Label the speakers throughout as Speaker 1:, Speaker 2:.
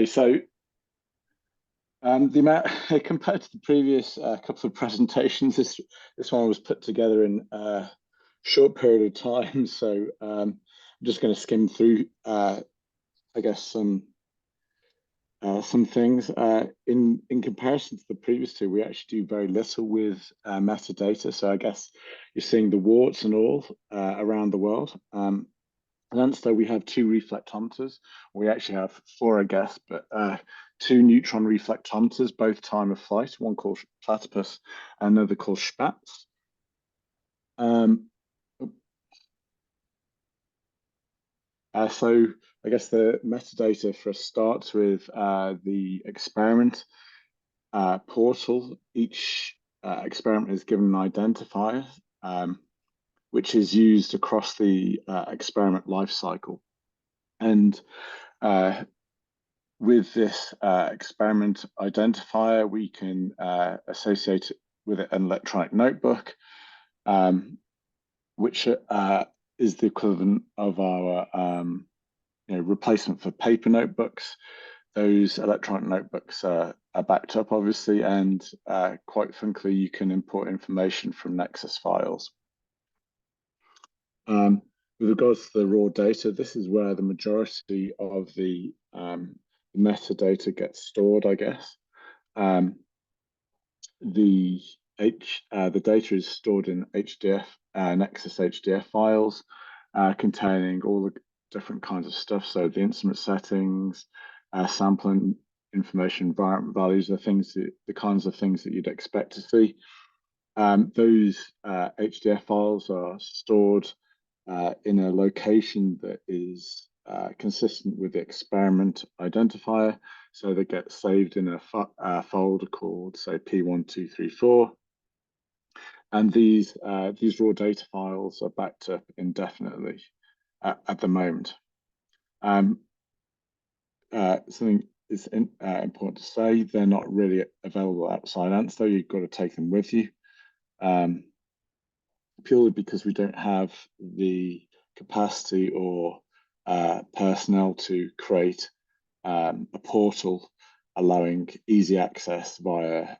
Speaker 1: So the amount compared to the previous couple of presentations, this one was put together in a short period of time. So I'm just going to skim through, I guess, some things. In comparison to the previous two, we actually do very little with metadata. So I guess you're seeing the warts and all around the world. At ANSTO, we have two reflectometers. We actually have four, I guess, but two neutron reflectometers, both time of flight, one called platypus and another called spatz. So I guess the metadata for us starts with the experiment portal. Each experiment is given an identifier, which is used across the experiment life cycle. And with this experiment identifier, we can associate it with an electronic notebook, which is the equivalent of our replacement for paper notebooks. Those electronic notebooks are backed up, obviously, and quite frankly, you can import information from Nexus files. With regards to the raw data, this is where the majority of the metadata gets stored, I guess. The data is stored in HDF, Nexus HDF files, containing all the different kinds of stuff. So the instrument settings, sampling information, environment values, the kinds of things that you'd expect to see. Those HDF files are stored in a location that is consistent with the experiment identifier. So they get saved in a folder called, say, P1234. And these raw data files are backed up indefinitely at the moment. Something is important to say, they're not really available outside ANSTO. You've got to take them with you. Purely because we don't have the capacity or personnel to create a portal allowing easy access via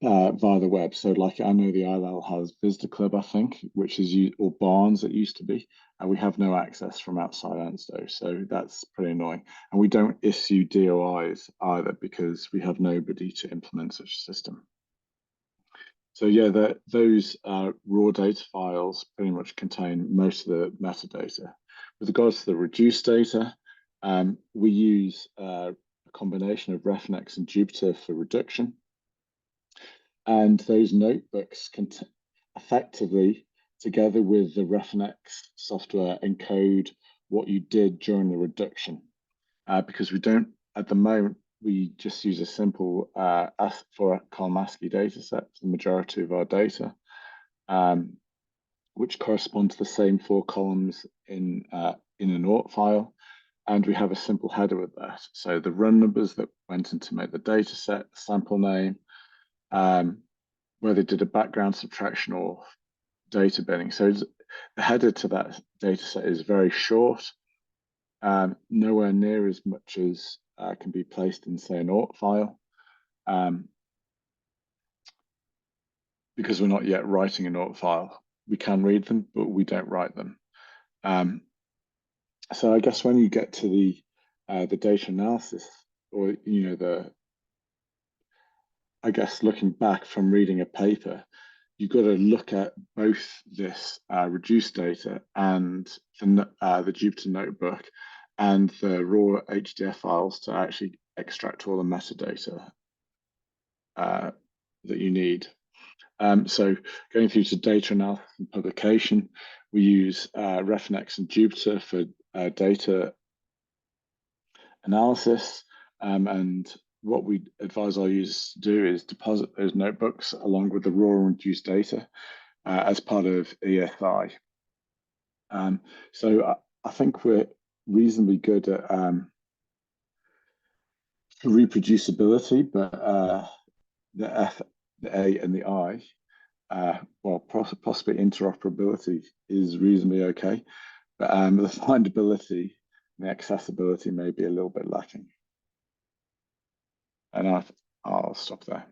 Speaker 1: the web. So like I know the ILL has Visitor Club, I think, which is or Barnes it used to be, and we have no access from outside ANSTO. So that's pretty annoying. And we don't issue DOIs either because we have nobody to implement such a system. So yeah, those raw data files pretty much contain most of the metadata. With regards to the reduced data, we use a combination of RefNex and Jupyter for reduction. And those notebooks can effectively, together with the RefNex software, encode what you did during the reduction. Because we don't, at the moment, we just use a simple for column ASCII data set for the majority of our data, which correspond to the same 4 columns in an ORT file. And we have a simple header with that. So the run numbers that went in to make the data set, sample name, whether they did a background subtraction or data binning. So the header to that data set is very short, nowhere near as much as can be placed in, say, an ORT file, because we're not yet writing an ORT file. We can read them, but we don't write them. So I guess when you get to the data analysis, or I guess looking back from reading a paper, you've got to look at both this reduced data and the Jupyter notebook and the raw HDF files to actually extract all the metadata that you need. So going through to data analysis and publication, we use RefNex and Jupyter for data analysis. And what we advise our users to do is deposit those notebooks along with the raw and reduced data as part of ESI. So I think we're reasonably good at reproducibility, but the F, the A, and the I, well, possibly interoperability is reasonably okay, but the findability The accessibility may be a little bit lacking. And I'll stop there.